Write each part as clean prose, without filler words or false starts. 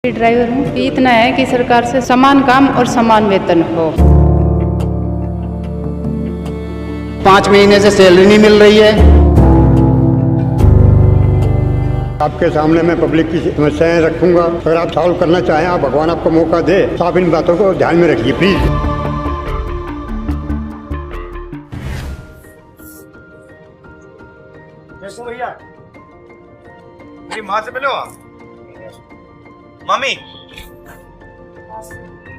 Driver हूँ। इतना है कि सरकार से समान काम और समान वेतन हो। 5 महीने से सैलरी नहीं मिल रही है। आपके सामने मैं पब्लिक की समस्याएं रखूंगा। अगर आप सॉल्व करना चाहें, आप भगवान आपको मौका दे, तो आप इन बातों को ध्यान में रखिए प्लीज। भैया मेरी माँ से मिलो। Mommy,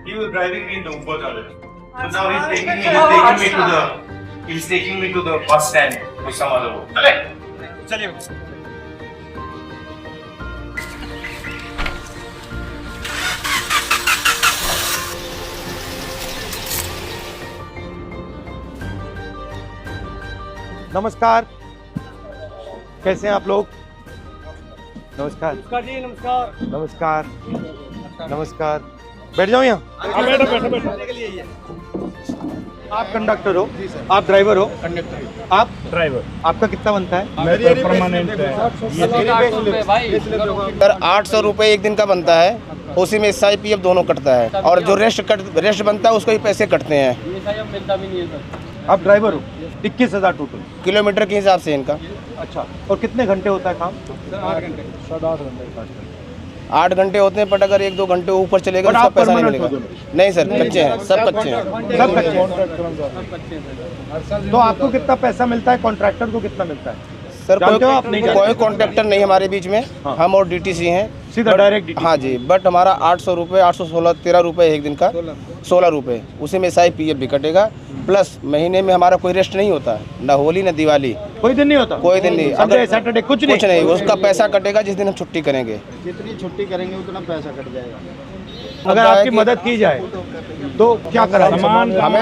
he was driving me in the Uber toilet. So now he's taking me to the bus stand with some other woman. चलिए। नमस्कार, कैसे हैं आप लोग? नमस्कार जी, नमस्कार। नमस्कार नमस्कार। बैठ जाओ यहाँ। बैठो। आप कंडक्टर हो? आप ड्राइवर हो? कंडक्टर। आप ड्राइवर। आपका कितना बनता है? मेरी परमानेंट है सर 800 रुपये एक दिन का बनता है, उसी में SIPF दोनों कटता है और जो रेस्ट बनता है उसको ही पैसे कटते हैं। आप ड्राइवर हो? 21,000 टोटल किलोमीटर के हिसाब से इनका। अच्छा, और कितने घंटे होता है काम? 8 घंटे होते हैं, बट अगर 1-2 घंटे ऊपर चलेगा तो उसका पैसा नहीं मिलेगा। नहीं सर, कच्चे हैं, सब कच्चे हैं। सब कच्चे हैं। तो आपको कितना पैसा मिलता है? कॉन्ट्रैक्टर को कितना मिलता है? सर कोई कॉन्ट्रैक्टर नहीं हमारे बीच में। हाँ। हम और DTC हैं सीधा डायरेक्ट। हाँ जी, बट हमारा 800 रुपये, 816, 13 रुपये एक दिन का, 16 रुपये, उसी में SIPF भी कटेगा। प्लस महीने में हमारा कोई रेस्ट नहीं होता, ना होली ना दिवाली, कोई दिन नहीं होता? कोई दिन नहीं। संडे सैटरडे कुछ नहीं। उसका पैसा कटेगा जिस दिन हम छुट्टी करेंगे। जितनी छुट्टी करेंगे उतना पैसा कट जाएगा। अगर आपकी मदद की जाए तो क्या करा? हमें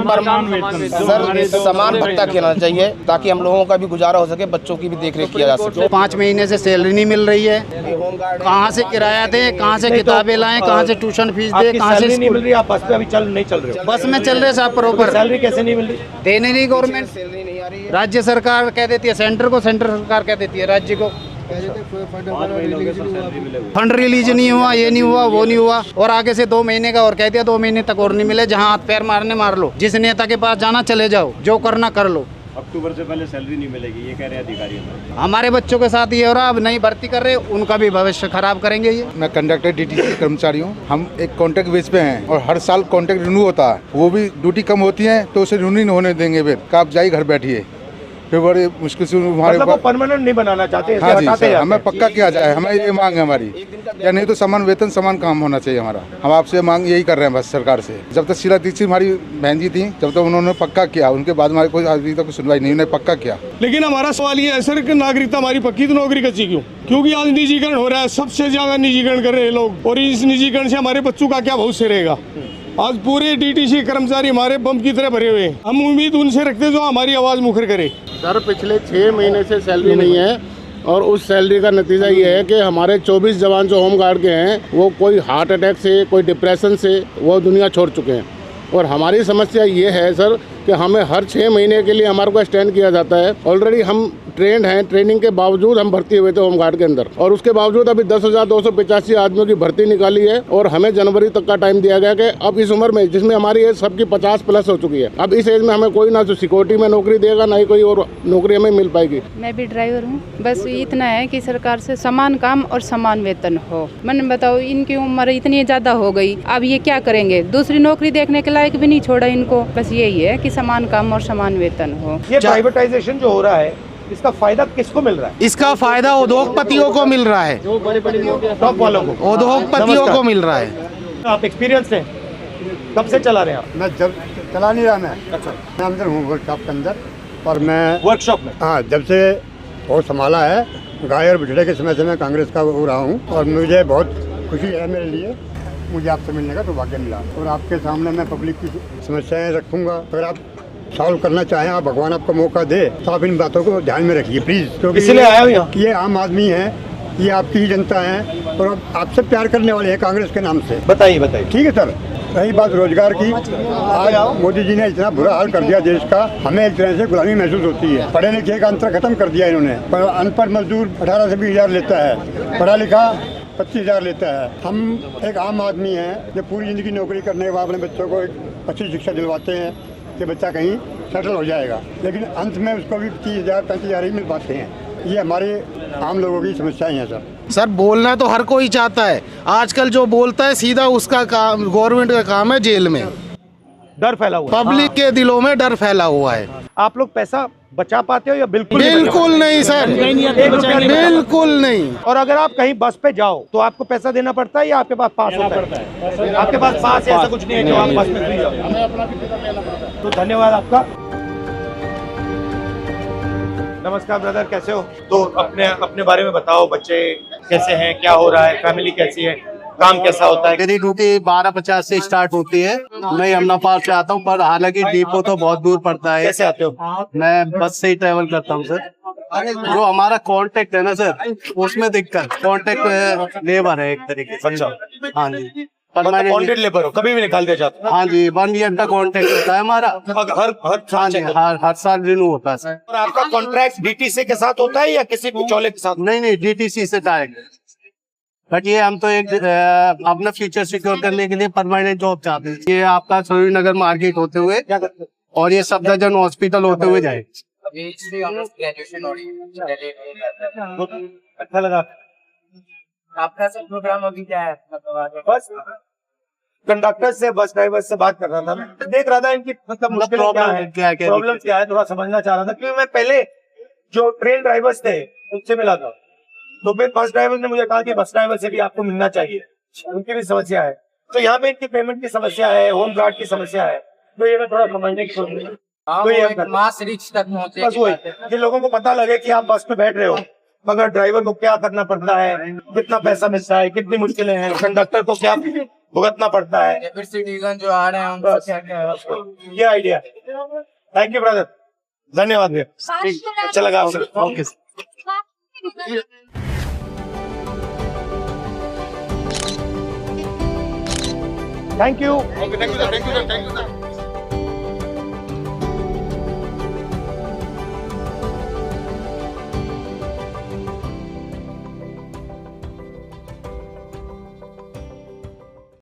सर समान भत्ता देना चाहिए ताकि हम लोगों का भी गुजारा हो सके, बच्चों की भी देखरेख किया जा सके। 5 महीने से सैलरी नहीं मिल रही है। कहाँ से किराया दें, कहाँ से किताबें लाएं, कहाँ से ट्यूशन फीस दें, कहाँ से नहीं मिल रही? आप बस पे अभी नहीं चल रहे हो? बस में चल रहे साहब प्रॉपर। सैलरी कैसे नहीं मिल रही? देने नहीं गवर्नमेंट, सैलरी नहीं आ रही है। राज्य सरकार कह देती है सेंटर को, सेंटर सरकार कह देती है राज्य को। फंड रिलीज नहीं हुआ, ये नहीं हुआ, वो नहीं हुआ, और आगे से 2 महीने का और कह दिया 2 महीने तक और नहीं मिले। जहाँ हाथ पैर मारने मार लो, जिस नेता के पास जाना चले जाओ, जो करना कर लो। अक्टूबर से पहले सैलरी नहीं मिलेगी, ये कह रहे हैं अधिकारी। हमारे बच्चों के साथ ये हो रहा, अब नहीं भर्ती कर रहे, उनका भी भविष्य खराब करेंगे ये। मैं कंडक्टर DTC कर्मचारी हूँ। हम एक कॉन्ट्रैक्ट बेस पे हैं और हर साल कॉन्ट्रैक्ट रिन्यू होता है। वो भी ड्यूटी कम होती है तो उसे रिन्यू नहीं होने देंगे। फिर आप जाइए घर बैठिए, फिर बड़े मुश्किल से हमारे मतलब परमानेंट नहीं बनाना चाहते? हाँ जी सर, हमें पक्का किया जाए, हमें ये मांग है हमारी। या नहीं तो समान वेतन समान काम होना चाहिए हमारा। हम आपसे मांग यही कर रहे हैं बस सरकार से। जब तक शीला दीक्षित हमारी बहन जी थी, जब तक उन्होंने पक्का किया, उनके बाद हमारे कोई अभी तक सुनवाई नहीं, उन्होंने पक्का किया। लेकिन हमारा सवाल ये है सर कि नागरिकता हमारी पक्की तो नौकरी कच्ची क्यों? क्योंकि आज निजीकरण हो रहा है, सबसे ज्यादा निजीकरण कर रहे हैं लोग, और इस निजीकरण से हमारे बच्चों का क्या भविष्य रहेगा? आज पूरे DTC कर्मचारी हमारे बम की तरह भरे हुए हैं। हम उम्मीद उनसे रखते हैं जो हमारी आवाज मुखर करे। सर पिछले 6 महीने से सैलरी नहीं है, और उस सैलरी का नतीजा ये है कि हमारे 24 जवान जो होम गार्ड के हैं वो कोई हार्ट अटैक से, कोई डिप्रेशन से वो दुनिया छोड़ चुके हैं। और हमारी समस्या ये है सर कि हमें हर 6 महीने के लिए हमारे को एक्सटेंड किया जाता है। ऑलरेडी हम ट्रेंड हैं, ट्रेनिंग के बावजूद हम भर्ती हुए थे होमगार्ड के अंदर, और उसके बावजूद अभी 10,285 आदमियों की भर्ती निकाली है, और हमें जनवरी तक का टाइम दिया गया कि अब इस उम्र में, जिसमें हमारी एज सबकी 50+ हो चुकी है, अब इस एज में हमें कोई ना तो सिक्योरिटी में नौकरी देगा, ना ही कोई और नौकरी हमें मिल पाएगी। मैं भी ड्राइवर हूँ। बस इतना है कि सरकार से समान काम और समान वेतन हो। मैंने बताओ, इनकी उम्र इतनी ज़्यादा हो गई, अब ये क्या करेंगे? दूसरी नौकरी देखने के लायक भी नहीं छोड़ा इनको। बस यही है कि समान काम और समान वेतन हो। ये प्राइवेटाइजेशन जो हो रहा है, इसका फायदा किसको मिल रहा है? इसका फायदा उद्योगपतियों को मिल रहा है, टॉप वालों को, उद्योगपतियों को मिल रहा है। आप एक्सपीरियंस हैं? कब से चला रहे हैं आप? मैं जब चला नहीं रहा, मैं अच्छा, मैं अंदर हूँ वर्कशॉप के अंदर, और मैं वर्कशॉप में। हाँ, जब से बहुत संभाला है, गाय और बिठड़े के समय से मैं कांग्रेस का हो रहा हूँ, और मुझे बहुत खुशी है मेरे लिए, मुझे आपसे मिलने का सौभाग्य मिला। और आपके सामने मैं पब्लिक की समस्याएं रखूंगा। अगर आप सॉल्व करना चाहें, आप भगवान आपको मौका दे, तो आप इन बातों को ध्यान में रखिए प्लीज। क्योंकि इसलिए आया हूँ यहाँ। ये आम आदमी है, ये आपकी ही जनता है, और आपसे प्यार करने वाले हैं कांग्रेस के नाम से। बताइए। ठीक है सर। रही बात रोजगार की, आज मोदी जी ने इतना बुरा हाल कर दिया देश का, हमें एक तरह से गुलामी महसूस होती है। पढ़े लिखे का अंतर खत्म कर दिया इन्होंने। पर अनपढ़ मजदूर 18 से 20 हज़ार लेता है, पढ़ा लिखा 25,000 लेता है। हम एक आम आदमी हैं जो पूरी ज़िंदगी नौकरी करने के बाद अपने बच्चों को एक अच्छी शिक्षा दिलवाते हैं कि बच्चा कहीं सेटल हो जाएगा, लेकिन अंत में उसको भी 30,000 35,000 ही मिल पाते हैं। ये हमारे आम लोगों की समस्याएं हैं सर। सर बोलना तो हर कोई चाहता है, आजकल जो बोलता है सीधा उसका काम, गवर्नमेंट का काम है जेल में। डर फैला हुआ है। पब्लिक के दिलों में डर फैला हुआ है। आप लोग पैसा बचा पाते हो या बिल्कुल बिल्कुल नहीं सर, बिल्कुल नहीं। और अगर आप कहीं बस पे जाओ तो आपको पैसा देना पड़ता है या आपके पास पास होता है? आपके पास पास है, ऐसा कुछ नहीं है कि आप बस में फ्री जाओ। तो धन्यवाद आपका। नमस्कार ब्रदर, कैसे हो? तो अपने बारे में बताओ, बच्चे कैसे हैं, क्या हो रहा है, फैमिली कैसी है, काम कैसा होता है? मेरी ड्यूटी 12:50 से स्टार्ट होती है। मैं यमुना पार्क से आता हूँ, पर हालांकि डिपो तो बहुत दूर पड़ता है। कैसे आते हो? मैं बस से ही ट्रेवल करता हूँ सर। जो हमारा कांटेक्ट है ना सर, उसमें दिक्कत, कांटेक्ट लेबर है एक तरीके से। अच्छा, हाँ जी, कॉन्ट्रैक्ट लेबर हो, कभी भी निकाल दिया जाता है? हाँ जी, 1 ईयर का कॉन्ट्रैक्ट होता है हमारा। हर साल रिन्यू होता है सर। और आपका कॉन्ट्रैक्ट डीटीसी के साथ होता है या किसी बिचौले के साथ? नहीं, डीटीसी से डायरेक्ट। बट ये हम तो एक अपना फ्यूचर सिक्योर करने के लिए परमानेंट जॉब चाहते हैं। ये आपका सूर्यनगर मार्केट होते हुए और ये सफदरजंग हॉस्पिटल होते हुए जाए। अच्छा लगा आपका सब प्रोग्राम अभी क्या है? बस कंडक्टर से, बस ड्राइवर से बात कर रहा था। मैं देख रहा था इनकी मतलब मुश्किल प्रॉब्लम क्या है, थोड़ा समझना चाह रहा था। क्योंकि मैं पहले जो ट्रेन ड्राइवर्स थे उनसे मिला था, तो फिर बस ड्राइवर ने मुझे कहा कि बस ड्राइवर से भी आपको मिलना चाहिए, उनकी भी समस्या है। तो यहाँ पे इनकी पेमेंट की समस्या है, होम गार्ड की समस्या है, तो ये मैं थोड़ा समझने की कोशिश कर रहा हूँ। मास रिच तक पहुंचे, बस वही कि लोगों को पता लगे कि आप बस में बैठ रहे हो, मगर ड्राइवर को क्या करना पड़ता है, कितना पैसा मिलता है, कितनी मुश्किलें हैं, कंडक्टर को क्या भुगतना पड़ता है, फिर सिटीजन जो आ रहे हैं उनको क्या क्या ये आइडिया। थैंक यू ब्रदर, धन्यवाद भैया, अच्छा लगा आपसे। Okay, thank you.